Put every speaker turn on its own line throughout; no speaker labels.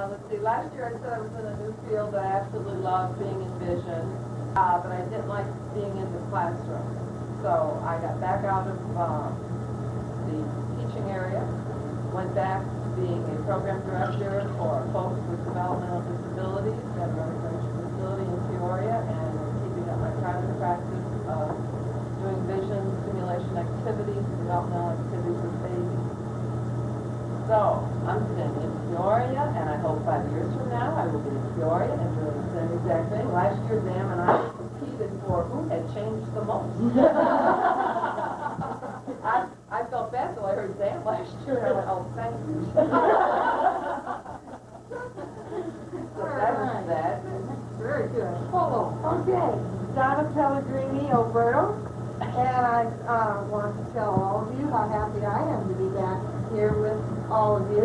Let's see, last year I said I was in a new field that I absolutely love, being in vision, but I didn't like being in the classroom. So I got back out of the teaching area, went back to being a program director for folks with developmental disabilities at a residential facility in Peoria, and keeping up my private practice of doing vision simulation activities, developmental activities with babies. So, I'm sitting in Peoria, and I hope 5 years from now I will be in Peoria and doing the same exact thing. Last year, Sam and I competed for who had changed the most. I felt bad till I heard Sam last year, and I went, oh, thank you. So that was that.
Very good. Okay, Donna Pellegrini, Alberto, and I want to tell all of you how happy I am to be back here with all of you,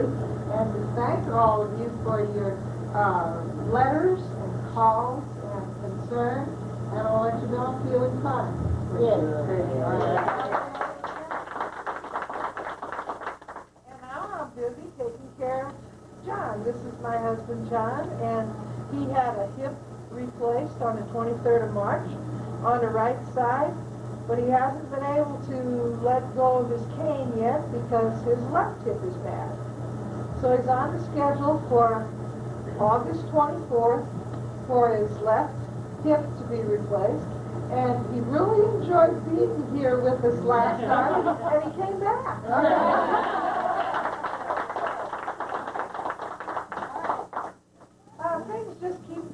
and to thank all of you for your letters and calls and concern, and I'll let you know I'm feeling fine. Yes. And now I'm busy taking care of John. This is my husband, John, and he had a hip replaced on the 23rd of March on the right side, but he hasn't been able to let go of his cane yet because his left hip is bad. So he's on the schedule for August 24th for his left hip to be replaced, and he really enjoyed being here with us last time, and he came back. Things just keep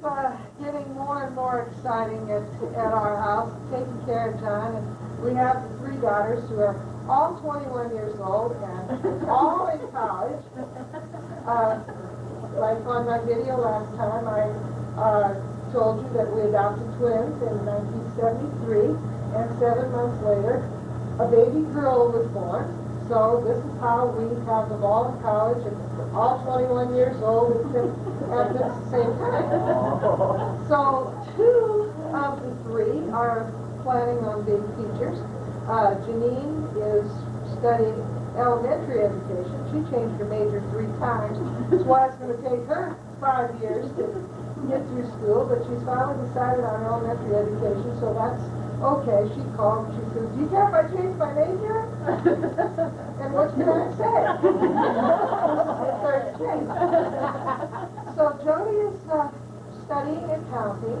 getting more and more exciting at our house, taking care of John, and we have 3 daughters who are all 21 years old and all in college. Like on my video last time, I told you that we adopted twins in 1973, and 7 months later, a baby girl was born. So this is how we have them all in college and all 21 years old at the same time. So 2 of the 3 are planning on being teachers. Janine is studying elementary education. She changed her major 3 times. That's why it's going to take her 5 years to get through school, but she's finally decided on elementary education, so that's okay. She called and she says, do you care if I change my major? And what can I say? It's her change. So Jody is studying accounting.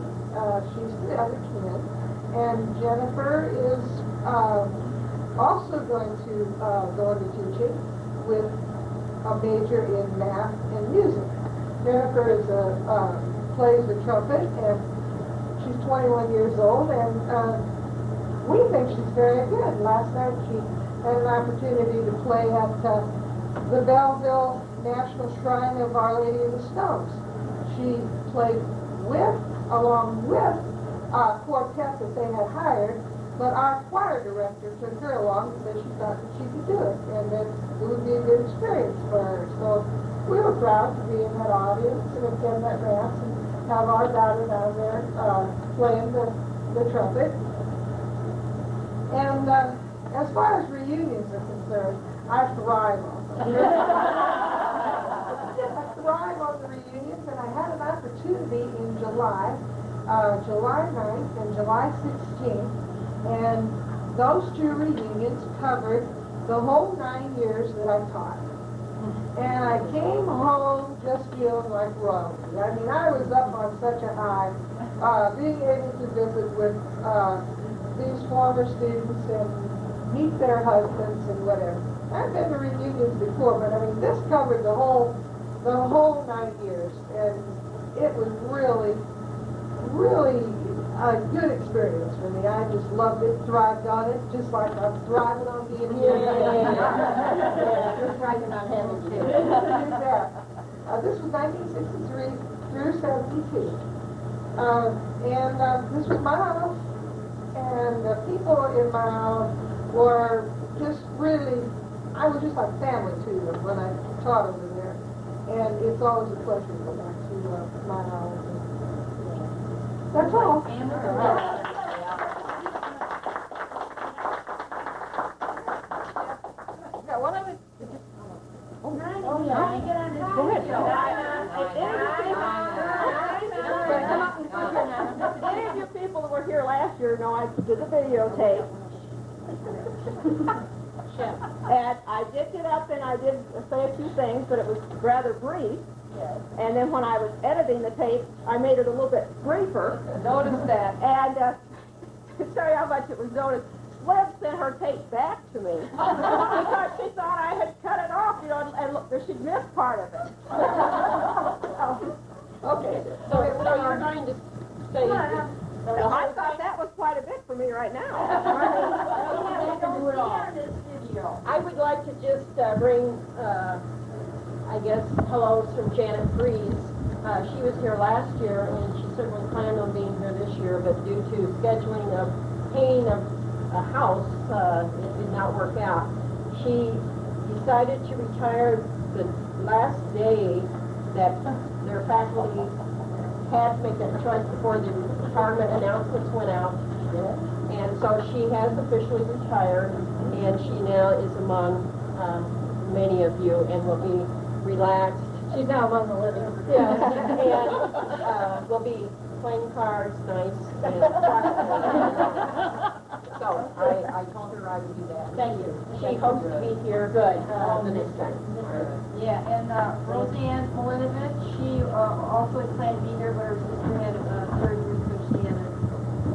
She's the other twin. And Jennifer is also going to go into teaching with a major in math and music. Jennifer is plays the trumpet, and she's 21 years old, and we think she's very good. Last night she had an opportunity to play at the Belleville National Shrine of Our Lady of the Stones. She played along with a quartet that they had hired, but our choir director took her along because she thought that she could do it, and that it would be a good experience for her. So we were proud to be in that audience and attend that mass and have our daughter down there playing the trumpet. And as far as reunions are concerned, I thrive on them. I thrive on the reunions, and I had an opportunity in July 9th and July 16th, and those 2 reunions covered the whole 9 years that I taught. And I came home just feeling like royalty. I mean, I was up on such a high, being able to visit with these former students and meet their husbands and whatever. I've been to reunions before, but I mean, this covered the whole 9 years, and it was really, really a good experience for me. I just loved it, thrived on it, just like I'm thriving on being here. Yeah, just thriving on having you. This was 1963 through 72. And this was my house, and the people in my house were just really, I was just like family to them when I taught over there. And it's always a pleasure to go back to my house. That's all. Yeah, what I was... Oh, yeah. Go ahead.
were here last year know I did the videotape. And I did get up and I did say a few things, but it was rather brief.
Yes.
And then when I was editing the tape, I made it a little bit briefer.
Notice that.
And to tell you how much it was noticed, Liv sent her tape back to me because she thought I had cut it off, you know, and look, she'd missed part of it. Okay.
So you're going to say...
I thought that was quite a bit for me right now.
I would like to just bring, I guess, hellos from Janet Freeze. She was here last year, and she certainly planned on being here this year, but due to scheduling of painting of a house, it did not work out. She decided to retire the last day that their faculty had to make that choice before the retirement announcements went out. And so she has officially retired, and she now is among many of you and will be relaxed.
She's now among the living.
Yes, and will be playing cards, nice, and so I told her I would do that. Thank you. She hopes to be here the next time.
Yeah, and Roseanne Milinovich, she also had planned to be here, but her sister had surgery, so she had to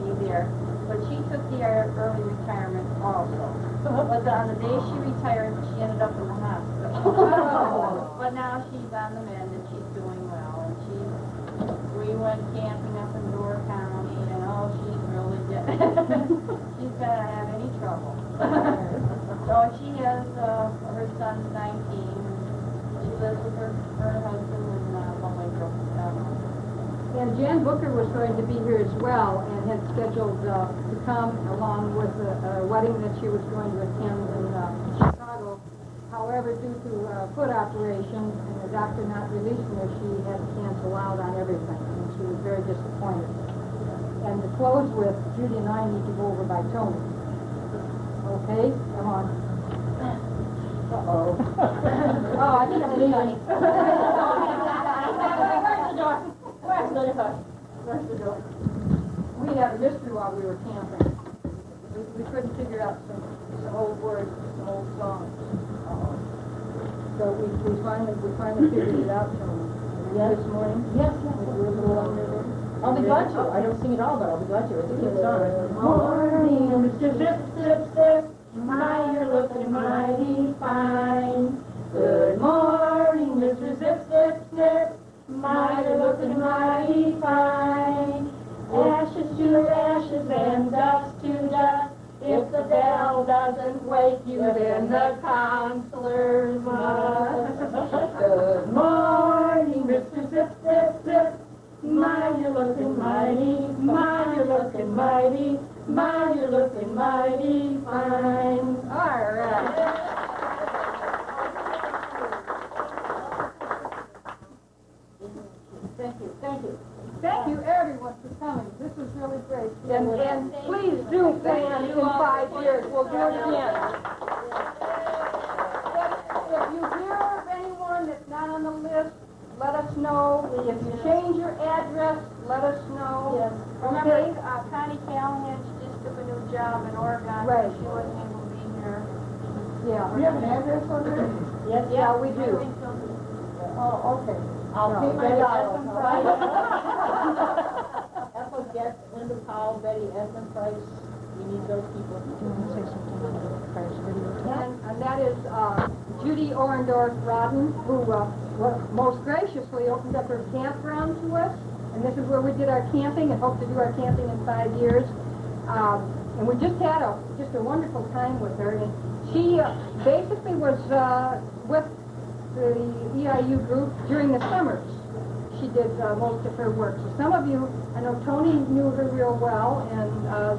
be there. But she took the early retirement also. But on the day she retired, she ended up in the hospital. But now she's on the mend and she's doing well. And we went camping up in Door County, and she's really she's better have any trouble. So she has her son's 19. She lives with her husband in Bullwinkle.
And Jan Booker was going to be here as well and had scheduled to come along with a wedding that she was going to attend in Chicago. However, due to a foot operation and the doctor not releasing her, she had to cancel out on everything, and she was very disappointed. And to close with, Judy and I need to go over by Tony. Okay? Come on. Uh-oh. Oh, I think I'm leaving.
Where's the door?
We had a mystery while we were camping. We couldn't figure out some old words, some old songs. So we finally figured it out this morning.
Yes,
With your little under there.
I'll be glad to. I don't sing it all, but I'll be glad to. It's a good song.
Morning, Mr. Zip, Zip, Zip. My, you're looking mighty fine. Good morning, Mr. Zip, Zip, Zip. My, you're looking mighty fine. Ashes to ashes and dust to dust. If the bell doesn't wake you, then the counselors must. Good morning, Mr. Zip, Zip, Zip. My, you're looking mighty, my, you're looking mighty, my, you're looking mighty fine. All right.
Thank you, thank you. Thank you, everyone, for coming. This was really great. And please do plan in 5 years. We'll do it again. If you hear of anyone that's not on the list, let us know. If you change your address, let us know.
Yes.
Okay?
Remember, Connie Callahan, she just took a new job in Oregon,
Right.
so she wasn't able to be here.
Yeah.
Do you have an address on there?
Yes, yeah, we do.
Oh, okay.
I'll
No,
pay my
Betty
Esmond
Price.
Price. Ethel Guest, Linda Powell, Betty Esmond Price. We need those people.
And that is Judy Orendorf Rodden, who most graciously opened up her campground to us. And this is where we did our camping and hope to do our camping in 5 years. And we just had a wonderful time with her. And she basically was with the EIU group during the summers. She did most of her work. So some of you, I know Tony knew her real well, and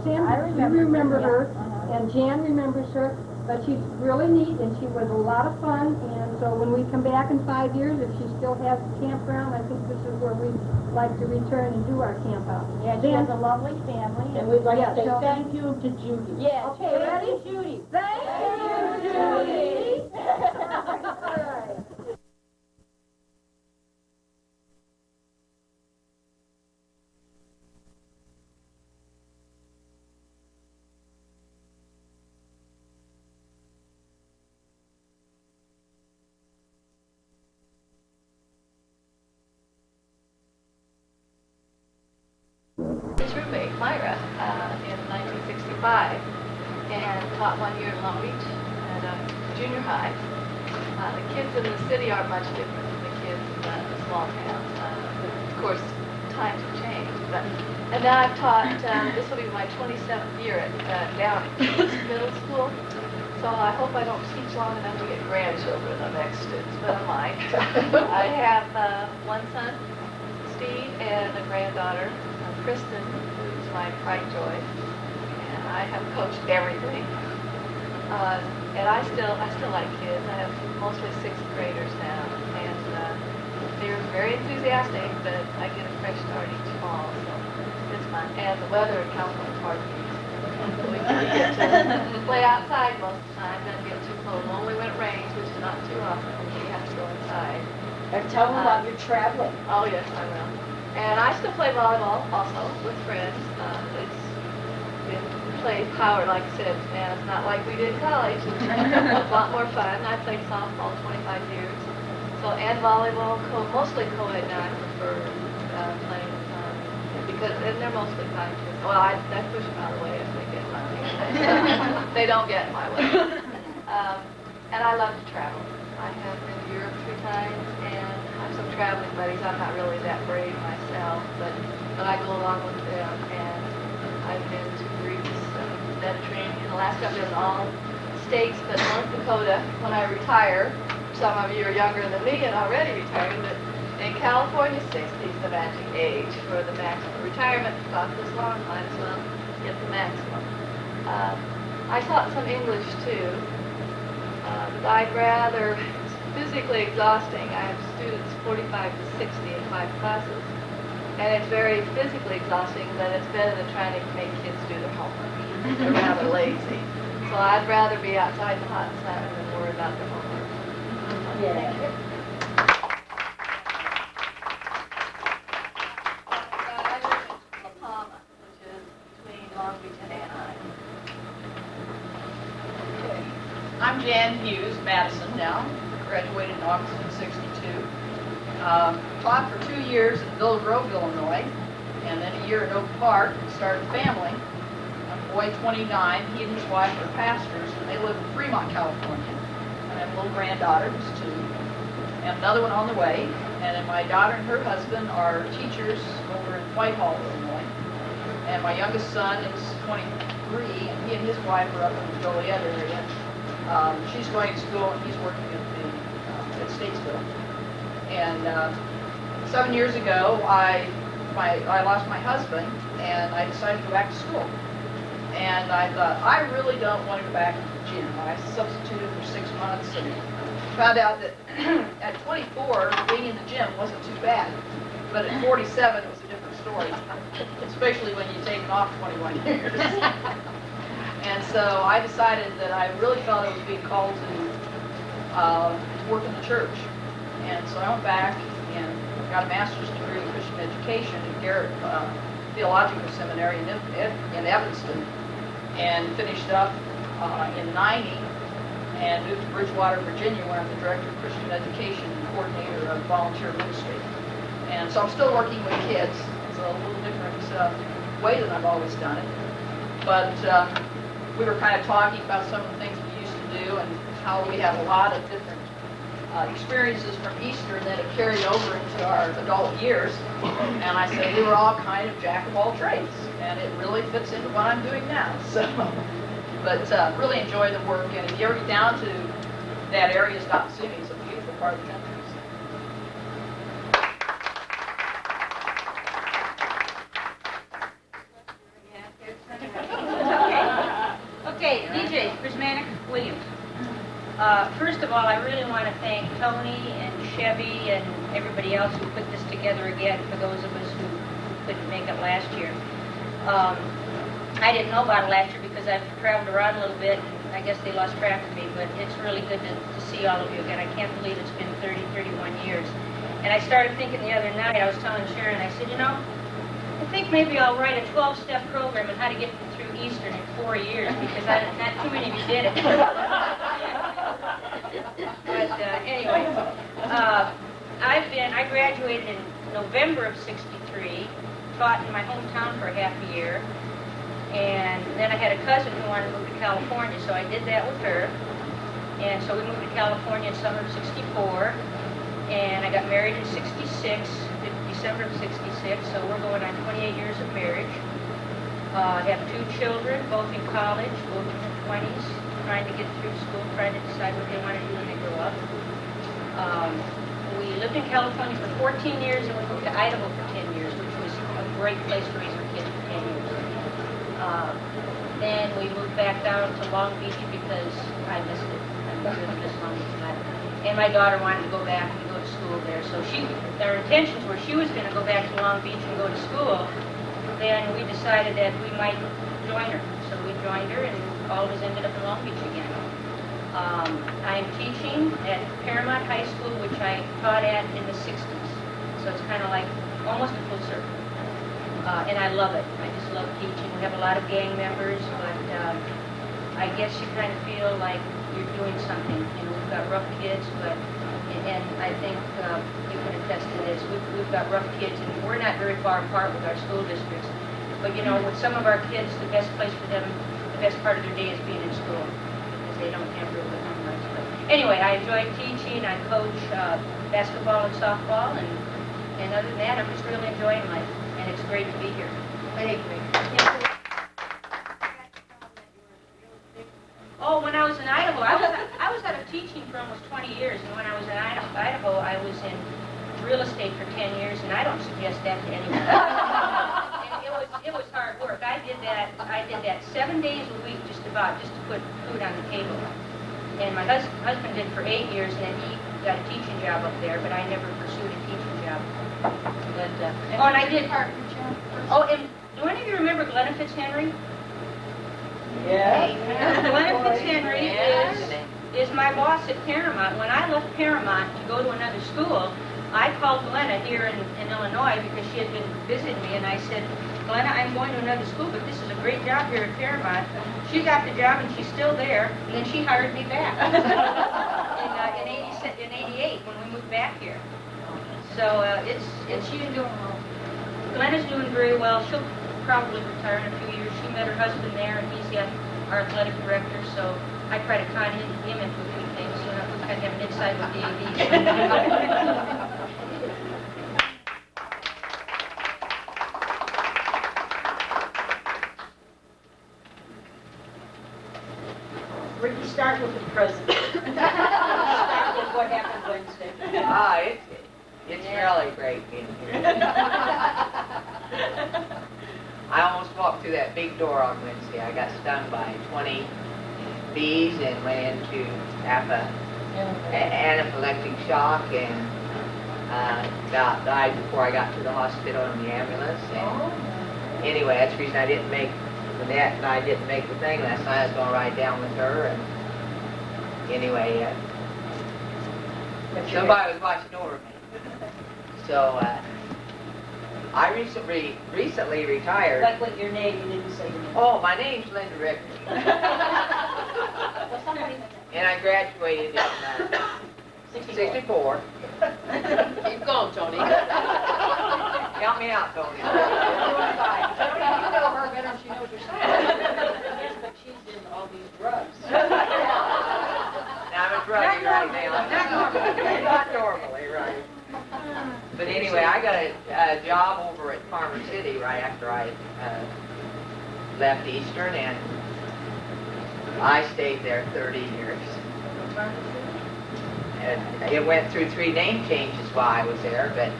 Sam, you remember her, and Jan remembers her. But she's really neat, and she was a lot of fun. And so when we come back in 5 years, if she still has the campground, I think this is where we'd like to return and do our camp out.
Yeah, she has a lovely family.
And we'd like
Yeah,
to say
so-
thank you to Judy.
Yeah,
Okay, ready?
Judy.
Thank you, Judy.
Myra in 1965 and taught 1 year in Long Beach at a junior high. The kids in the city are much different than the kids in the small towns. Of course, times have changed. And now I've taught, this will be my 27th year at Downey Middle School. So I hope I don't teach long enough to get grandchildren of ex-students, but I might. I have one son, Steve, and a granddaughter, Kristen, who's my pride joy. And I have coached everything. And I still like kids. I have mostly 6th graders now, and they're very enthusiastic, but I get a fresh start each fall, so it's fun. And the weather in California is hard to use. We get to play outside most of the time, doesn't get too cold. Only when it rains, which is not too often, we have to go inside.
And tell them about your traveling.
Oh, yes, I will. And I still play volleyball also with friends. It's play power, like I said, and it's not like we did in college. It's a lot more fun. I played softball 25 years. So, and volleyball, mostly co-ed now. I prefer playing because and they're mostly kind kids. Well, I push them out of the way if they get in my way. They don't get in my way. And I love to travel. I have been to Europe 3 times, and I have some traveling buddies. I'm not really that brave myself, but I go along with them. And I've been to Greece, Mediterranean, Alaska. I've been in all states but North Dakota. When I retire, some of you are younger than me and already retired, but in California, 60 is the magic age for the maximum retirement. Thought this long, might as well get the maximum. I taught some English too, but I'd rather, it's physically exhausting. I have students 45 to 60 in 5 classes, and it's very physically exhausting, but it's better than trying to make kids do their homework. They're rather lazy. So I'd rather be outside in the hot sun than worry about their homework.
Yeah.
I'm Jan Hughes, Madison now, graduated in August of '62. Taught for 2 years in Villa Grove, Illinois, and then a year in Oak Park, and started a family. A boy, 29, he and his wife are pastors, and they live in Fremont, California. And I have a little granddaughter who's 2, and another one on the way. And then my daughter and her husband are teachers over in Whitehall, Illinois. And my youngest son is 23, and he and his wife are up in the Joliet area. She's going to school, and he's working at Statesville. And 7 years ago, I lost my husband, and I decided to go back to school. And I thought, I really don't want to go back to the gym. I substituted for 6 months, and found out that at 24, being in the gym wasn't too bad. But at 47, it was a different story, especially when you've taken off 21 years. And so I decided that I really felt I was being called to work in the church. And so I went back and got a master's degree in Christian education at Garrett Theological Seminary in Evanston, and finished up in '90 and moved to Bridgewater, Virginia, where I'm the director of Christian education and coordinator of volunteer ministry. And so I'm still working with kids. It's a little different way than I've always done it. But we were kind of talking about some of the things we used to do and how we have a lot of different experiences from Easter that have carried over into our adult years. And I said we were all kind of jack of all trades, and it really fits into what I'm doing now. So, but really enjoy the work. And if you ever get down to that area, stop and see me. It's a beautiful part of the country.
Okay, DJ Prismatic Williams. First of all, I really want to thank Tony and Chevy and everybody else who put this together again, for those of us who couldn't make it last year. I didn't know about it last year because I've traveled around a little bit, and I guess they lost track of me, but it's really good to see all of you again. I can't believe it's been 30, 31 years. And I started thinking the other night, I was telling Sharon, I said, you know, I think maybe I'll write a 12-step program on how to get through Eastern in 4 years, because not too many of you did it. But anyway, I graduated in November of '63 taught in my hometown for half a year. And then I had a cousin who wanted to move to California, so I did that with her. And so we moved to California in summer of '64. And I got married in '66, December of '66, so we're going on 28 years of marriage. I have 2 children, both in college, both in their 20s, trying to get through school, trying to decide what they want to do when they grow up. We lived in California for 14 years, and we moved to Idaho for 10 years, which was a great place to raise our kids for 10 years. Then we moved back down to Long Beach because I missed it. I really missed Long Beach. And my daughter wanted to go back and go to school there, so our intentions were she was going to go back to Long Beach and go to school. Then we decided that we might join her. So we joined her, and all of us ended up in Long Beach again. I'm teaching at Paramount High School, which I taught at in the 60s. So it's kind of like almost a full circle. And I love it. I just love teaching. We have a lot of gang members, but I guess you kind of feel like you're doing something. You know, we've got rough kids, and I think you can attest to this. We've got rough kids, and we're not very far apart with our school districts. But you know, with some of our kids, the best place for them, the best part of their day is being in school, because they don't have real good home lives. But anyway, I enjoy teaching. I coach basketball and softball, and other than that, I'm just really enjoying life, and it's great to be here.
Hey, great.
Oh, when I was in Idaho, I was out of teaching for almost 20 years, and when I was in Idaho, I was in real estate for 10 years, and I don't suggest that to anyone. And it was hard work. I did that 7 days a week, just to put food on the table. And my husband did for 8 years, and then he got a teaching job up there, but I never pursued a teaching job. But and I did. Oh, and do any of you remember Glenna Fitzhenry?
Yeah.
Glenna Fitzhenry is my boss at Paramount. When I left Paramount to go to another school, I called Glenna here in Illinois because she had been visiting me, and I said, Glenna, I'm going to another school, but this is a great job here at Paramount. She got the job, and she's still there, and then she hired me back in '88 when we moved back here. So and she's doing well. Glenna's doing very well. She'll probably retire in a few years. She met her husband there, and he's our athletic director, so I try to con him into a few things, so we kind of have an inside with the AVs.
Ricky, start with the president. Start with what happened Wednesday.
It's really great being here. I almost walked through that big door on Wednesday. I got stung by 20 bees and went into anaphylactic shock and about died before I got to the hospital in the ambulance. And anyway, that's the reason I didn't make Lynette and I didn't make the thing last night. I was going to ride down with her. And anyway, somebody was watching over me. So I recently retired.
Like what your name, you didn't say your name.
Oh, my name's Linda Rickey. And I graduated in 64.
Keep going, Tony.
Help me out, Tony.
Tony, you know her better than she knows herself. Yes, but she's in all these drugs.
Now, I'm a druggie right now. Not normally, right. But anyway, I got a job over at Farmer City right after I left Eastern, and I stayed there 30 years. And it went through 3 name changes while I was there, but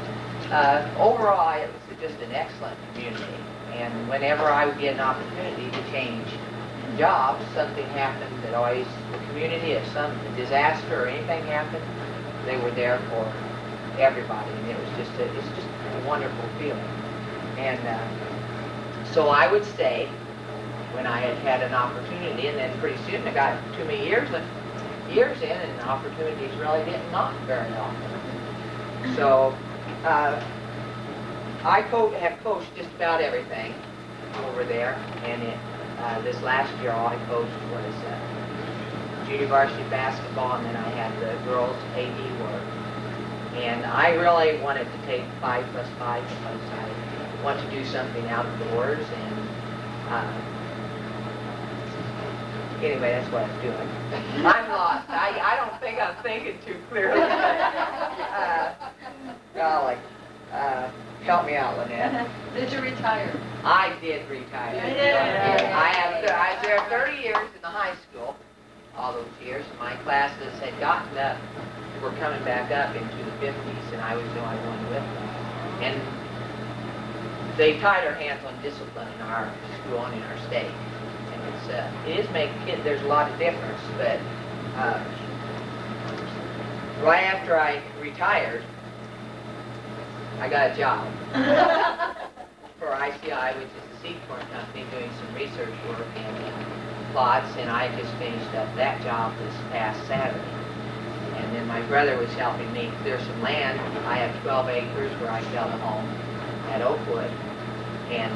overall it was just an excellent community. And whenever I would get an opportunity to change jobs, something happened that always, the community, if some disaster or anything happened, they were there for everybody, and it's just a wonderful feeling. And so I would stay when I had an opportunity, and then pretty soon I got too many years in, and opportunities really didn't knock very often. So I have coached just about everything over there, and this last year all I coached was junior varsity basketball, and then I had the girls AD work. And I really wanted to take 5+5 because want to do something outdoors, and anyway, that's what I'm doing. I'm lost. I don't think I'm thinking too clearly. Golly, help me out, Lynette.
Did you retire?
I did retire.
Yeah.
I was there 30 years in the high school, all those years, and my classes had gotten up, were coming back up into the 50s, and I was the only one with them. And they tied our hands on discipline in our school and in our state. And it is making kids, there's a lot of difference, but right after I retired, I got a job for ICI, which is a seed corn company, doing some research work in plots, and I just finished up that job this past Saturday. And then my brother was helping me clear some land. I have 12 acres where I built a home at Oakwood, and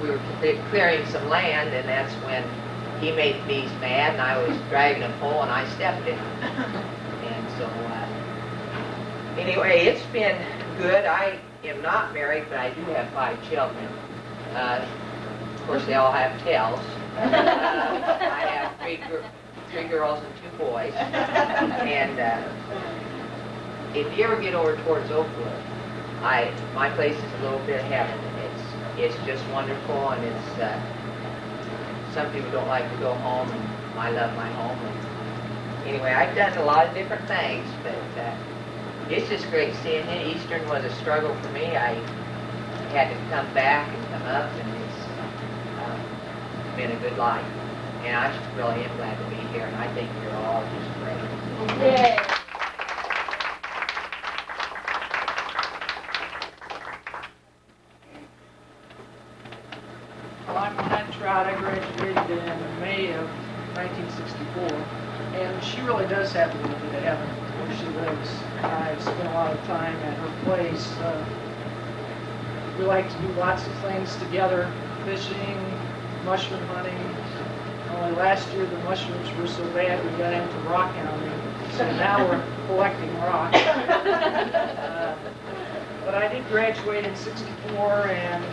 we were clearing some land, and that's when he made the bees mad, and I was dragging a pole, and I stepped in it. And so, anyway, it's been good. I am not married, but I do have 5 children. Of course, they all have tails. I have 3 girls and 2 boys. And if you ever get over towards Oakwood, my place is a little bit of heaven. It's just wonderful, and it's some people don't like to go home, and I love my home. And anyway, I've done a lot of different things, but it's just great seeing it. Eastern was a struggle for me. I had to come back and come up, and it's been a good life. And I really am glad to be here, and I think you're all just great.
Yay.
Well, I'm Lynette Trout. I graduated in May of 1964, and she really does have a little bit of heaven where she lives. I've spent a lot of time at her place. We like to do lots of things together, fishing, mushroom hunting. Only last year the mushrooms were so bad we got into rock counting, so now we're collecting rocks. But I did graduate in '64, and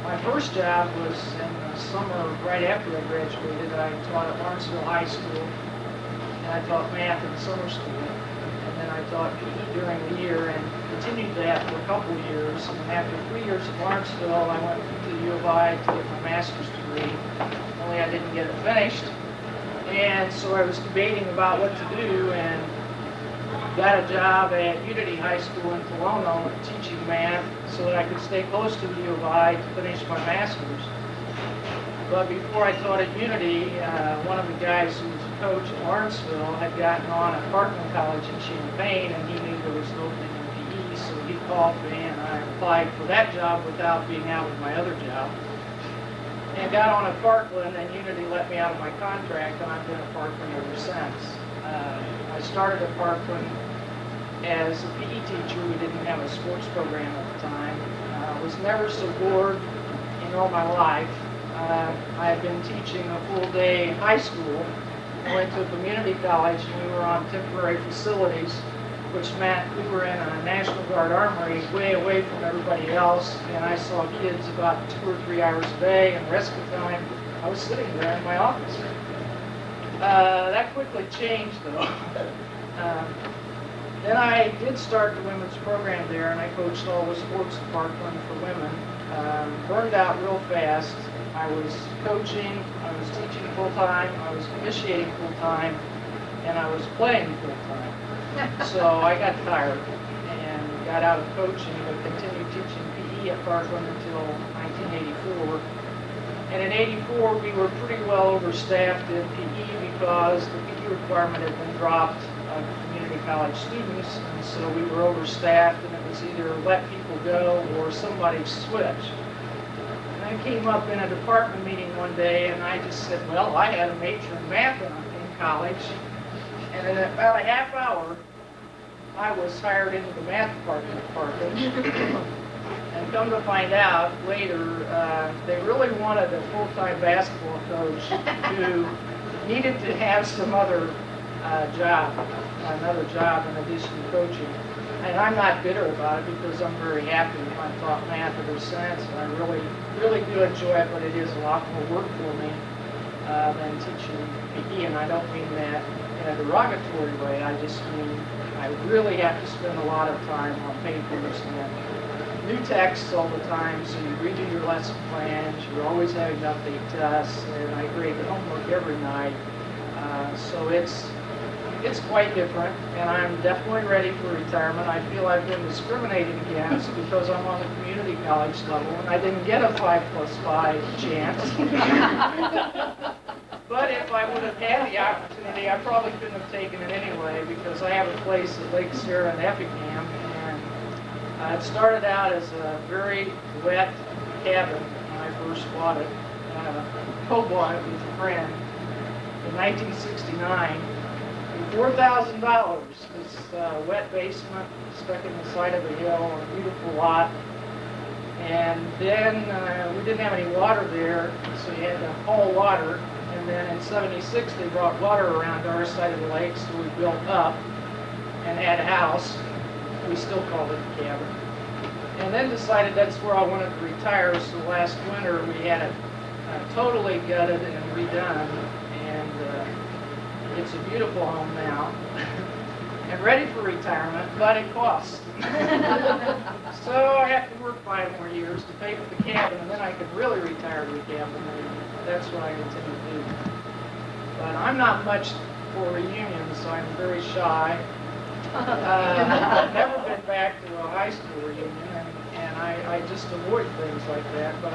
my first job was in the summer right after I graduated. I taught at Lawrenceville High School, and I taught math in summer school. And then I taught PE during the year and continued that for a couple of years. And after 3 years at Lawrenceville, I went to the U of I to get my master's degree. Only I didn't get it finished. And so I was debating about what to do, and got a job at Unity High School in Kelowna teaching math so that I could stay close to the U of I to finish my master's. But before I taught at Unity, one of the guys who was a coach at Lawrenceville had gotten on at Parkland College in Champaign, and he knew there was an opening in PE, so he called me, and I applied for that job without being out of my other job. And got on at Parkland, and Unity let me out of my contract, and I've been at Parkland ever since. I started at Parkland as a PE teacher. We didn't have a sports program at the time. I was never so bored in all my life. I had been teaching a full-day high school. I went to a community college, and we were on temporary facilities, which meant we were in a National Guard armory way away from everybody else, and I saw kids about 2 or 3 hours a day, and the rest of the time I was sitting there in my office. That quickly changed, though. Then I did start the women's program there, and I coached all the sports at Parkland for women. Burned out real fast. I was coaching, I was teaching full-time, I was officiating full-time, and I was playing full-time. So I got tired and got out of coaching, but continued teaching PE at Parkland until 1984. And in '84, we were pretty well overstaffed in PE because the PE requirement had been dropped of community college students, and so we were overstaffed, and it was either let people go or somebody switch. And I came up in a department meeting one day, and I just said, well, I had a major in math in college, and in about a half hour, I was hired into the math department at Parkland. And come to find out later, they really wanted a full-time basketball coach who needed to have some other job, another job in addition to coaching. And I'm not bitter about it because I'm very happy. I've taught math ever since, and I really, really do enjoy it, but it is a lot more work for me than teaching PE, and I don't mean that in a derogatory way. I just mean I really have to spend a lot of time on papers and new texts all the time, so you redo your lesson plans, you're always having to update tests, and I grade the homework every night. So it's quite different, and I'm definitely ready for retirement. I feel I've been discriminated against because I'm on the community college level, and I didn't get a 5+5 chance. But if I would have had the opportunity, I probably couldn't have taken it anyway, because I have a place at Lake Sarah and Effingham, and it started out as a very wet cabin when I first bought it. Co-bought it with a friend in 1969. $4,000. This wet basement stuck in the side of a hill, a beautiful lot. And then we didn't have any water there, so you had to haul water. And then in '76 they brought water around our side of the lake, so we built up and had a house. We still called it a cabin. And then decided that's where I wanted to retire, so last winter we had it totally gutted and redone. And it's a beautiful home now. And ready for retirement, but it costs. So I have to work 5 more years to pay for the cabin, and then I could really retire to the cabin, and that's what I intend to do. But I'm not much for reunions, so I'm very shy. I've never been back to a high school reunion, and I just avoid things like that, but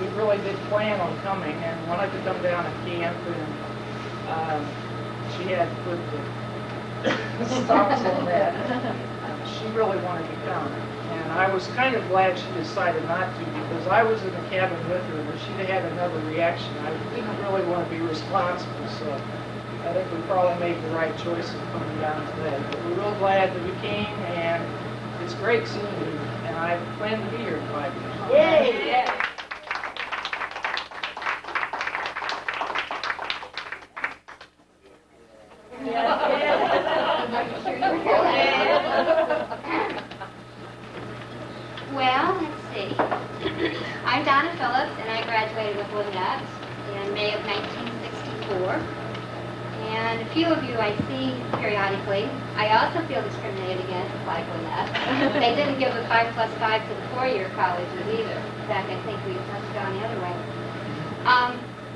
we really did plan on coming, and wanted to come down and camp, and she had put the stops on that. She really wanted to come. And I was kind of glad she decided not to, because I was in the cabin with her, and she'd have had another reaction. I didn't really want to be responsible, so I think we probably made the right choice in coming down today. But we're real glad that we came, and it's great seeing you, and I plan to be here in 5 years.
Yay! Yeah.
Well, let's see. I'm Donna Phillips, and I graduated with Lynette in May of 1964. And a few of you I see periodically. I also feel discriminated against, like Lynette. They didn't give the 5+5 to the 4-year colleges either. In fact, I think we must have gone the other way.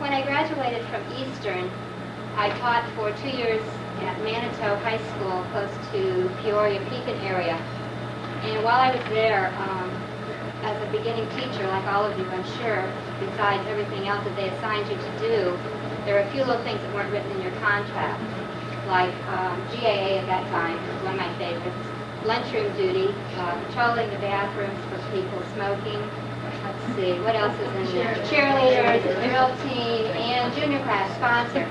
When I graduated from Eastern, I taught for 2 years at Manitou High School, close to Peoria, Pekin area. And while I was there, as a beginning teacher, like all of you, I'm sure, besides everything else that they assigned you to do, there are a few little things that weren't written in your contract, like GAA at that time, was one of my favorites, lunchroom duty, patrolling the bathrooms for people smoking. Let's see, what else is in there? Cheerleaders, the drill team, and junior class sponsor.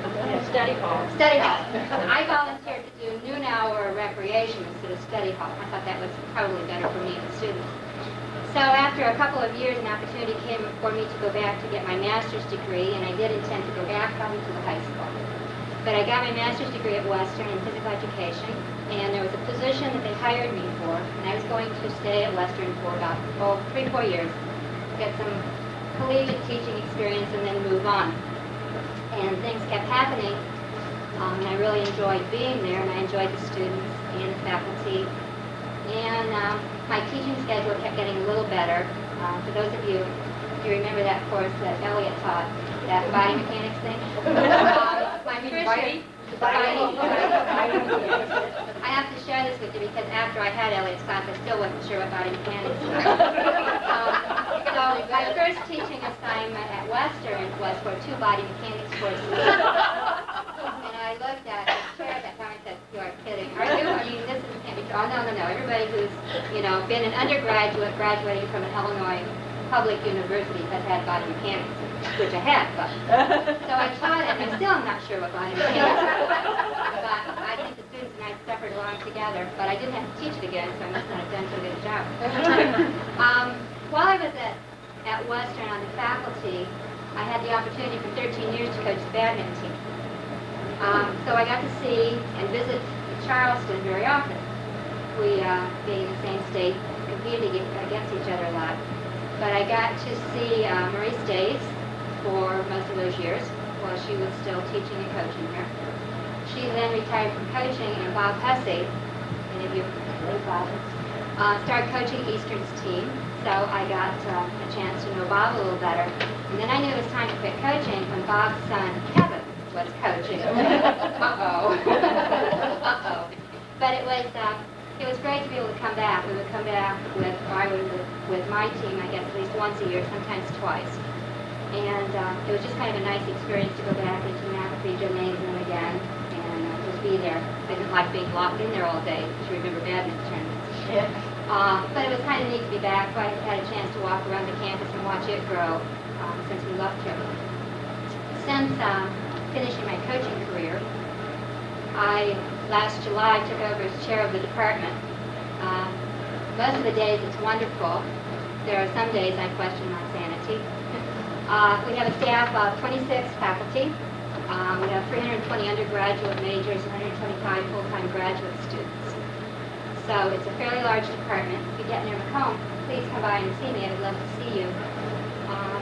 Study hall.
Study hall. I volunteered to do noon hour recreation instead of study hall. I thought that was probably better for me and the students. So after a couple of years, an opportunity came for me to go back to get my master's degree, and I did intend to go back probably to the high school. But I got my master's degree at Western in physical education, and there was a position that they hired me for, and I was going to stay at Western for about 3-4 years, get some collegiate teaching experience, and then move on. And things kept happening, and I really enjoyed being there, and I enjoyed the students and the faculty. And my teaching schedule kept getting a little better. For those of you who remember that course that Elliot taught, that body mechanics thing. My first year, I have to share this with you because after I had Elliot's class, I still wasn't sure what body mechanics was. So my first teaching assignment at Western was for 2 body mechanics courses. And I looked at the chair at that time and said, "You are kidding, are you? I mean, this can't be true." Oh, no. Everybody who's, been an undergraduate graduating from an Illinois public university has had body mechanics, which I had, but. So I taught it, and I still am not sure what body mechanics was. But I think the students and I suffered along together, but I didn't have to teach it again, so I must not have done so good a job. While I was at Western on the faculty, I had the opportunity for 13 years to coach the badminton team. So I got to see and visit Charleston very often. we, being in the same state, competed against each other a lot. But I got to see Marie Stays for most of those years while she was still teaching and coaching here. She then retired from coaching, and Bob Hussey, many of you know Bob, started coaching Eastern's team. So I got a chance to know Bob a little better. And then I knew it was time to quit coaching when Bob's son, Kevin, was coaching. Uh-oh. Uh-oh. But it was great to be able to come back. We would come back with, or I would with my team, I guess, at least once a year, sometimes twice. And it was just kind of a nice experience to go back into McAfee Gymnasium again and just be there. I didn't like being locked in there all day, because you remember badminton tournaments. Yeah. But it was kind of neat to be back. So I had a chance to walk around the campus and watch it grow since we left here. Since finishing my coaching career, last July took over as chair of the department. Most of the days it's wonderful. There are some days I question my sanity. We have a staff of 26 faculty. We have 320 undergraduate majors and 125 full-time graduate students. So it's a fairly large department. If you get near Macomb, please come by and see me. I would love to see you.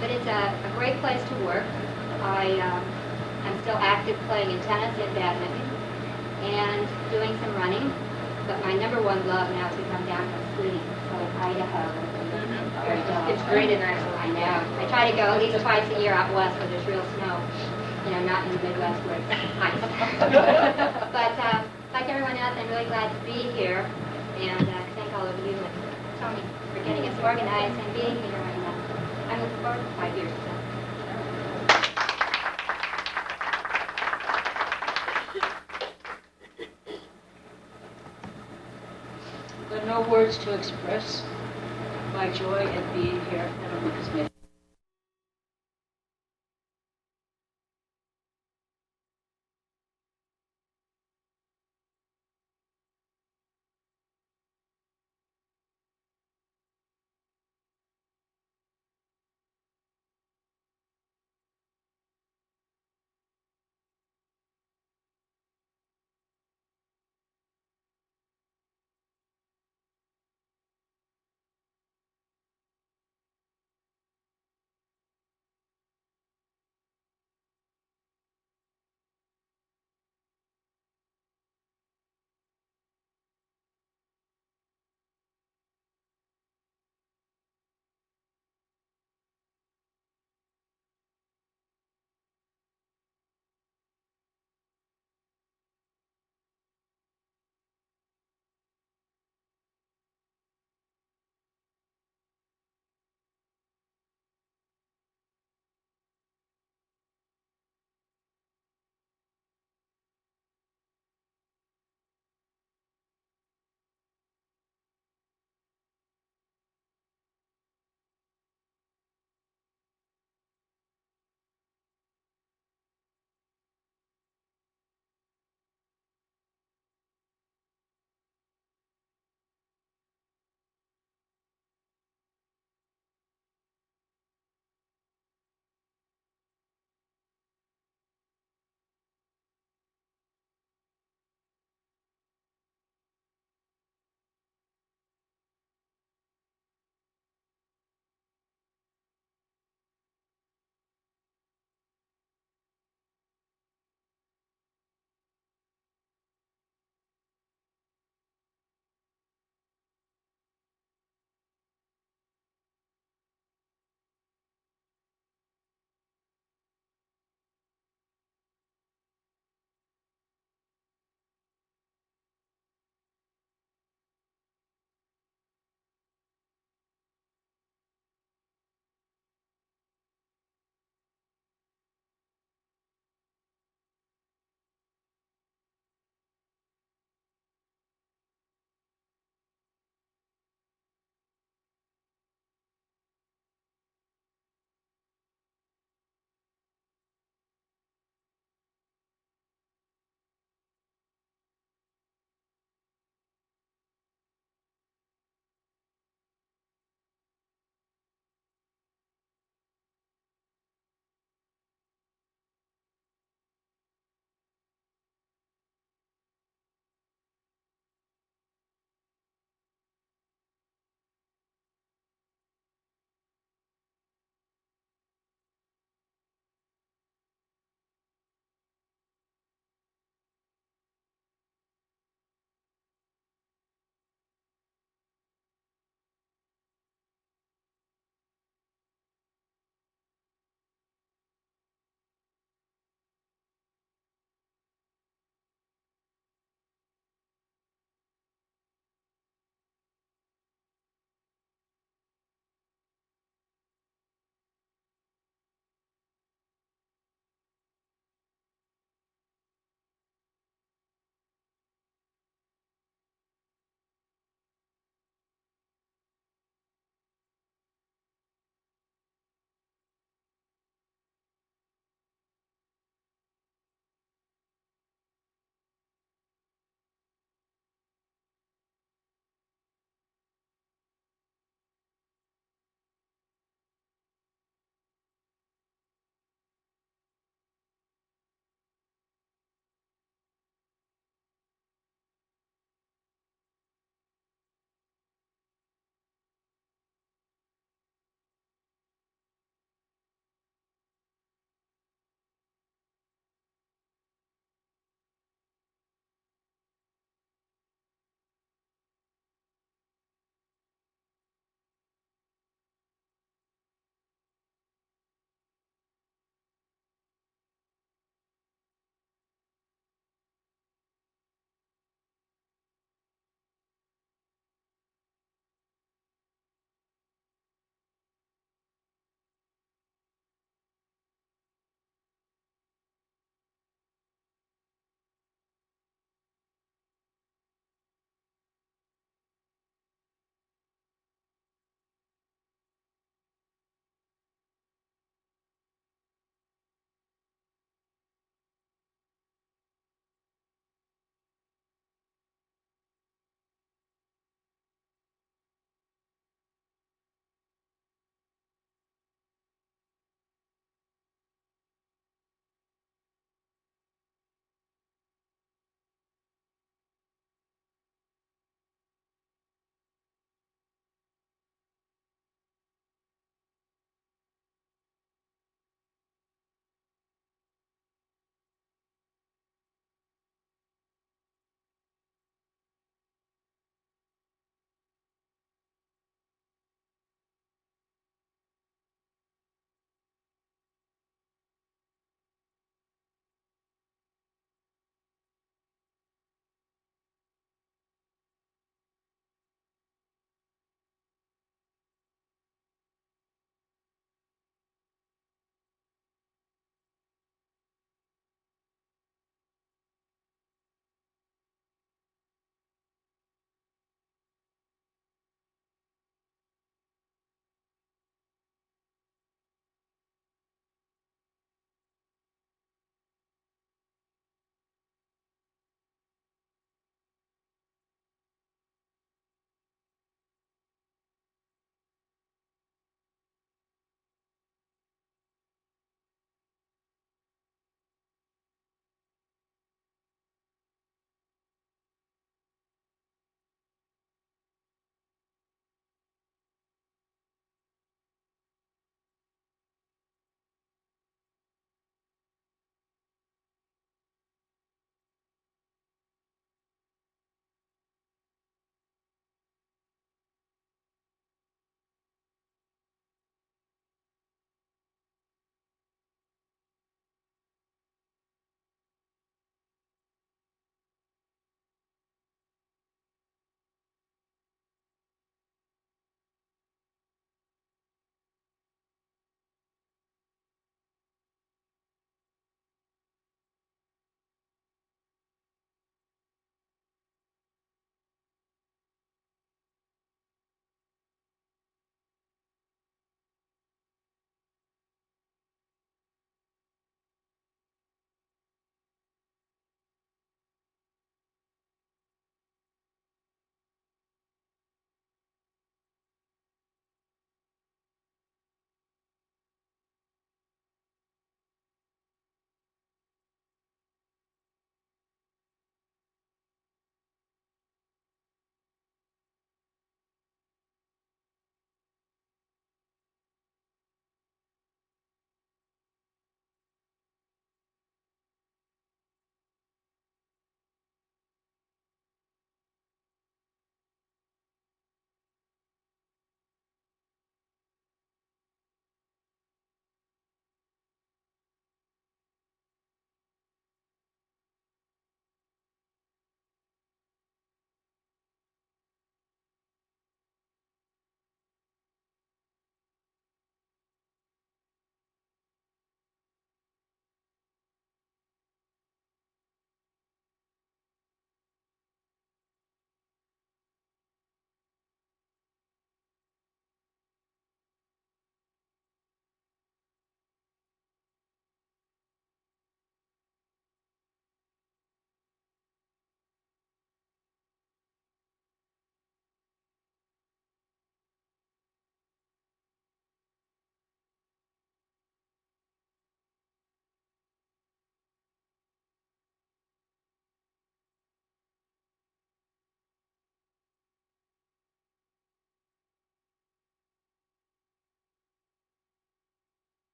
But it's a great place to work. I'm still active playing in tennis and badminton and doing some running. But my number one love now is to come down from skiing. So Idaho. It's great in Idaho. I know. I try to go at least twice a year out west where there's real snow. You know, not in the Midwest where it's ice. But like everyone else, I'm really glad to be here. And thank all of you and Tony for getting us organized and being here. And I'm looking forward to 5 years.
There are no words to express my joy at being here at Middleton Smith.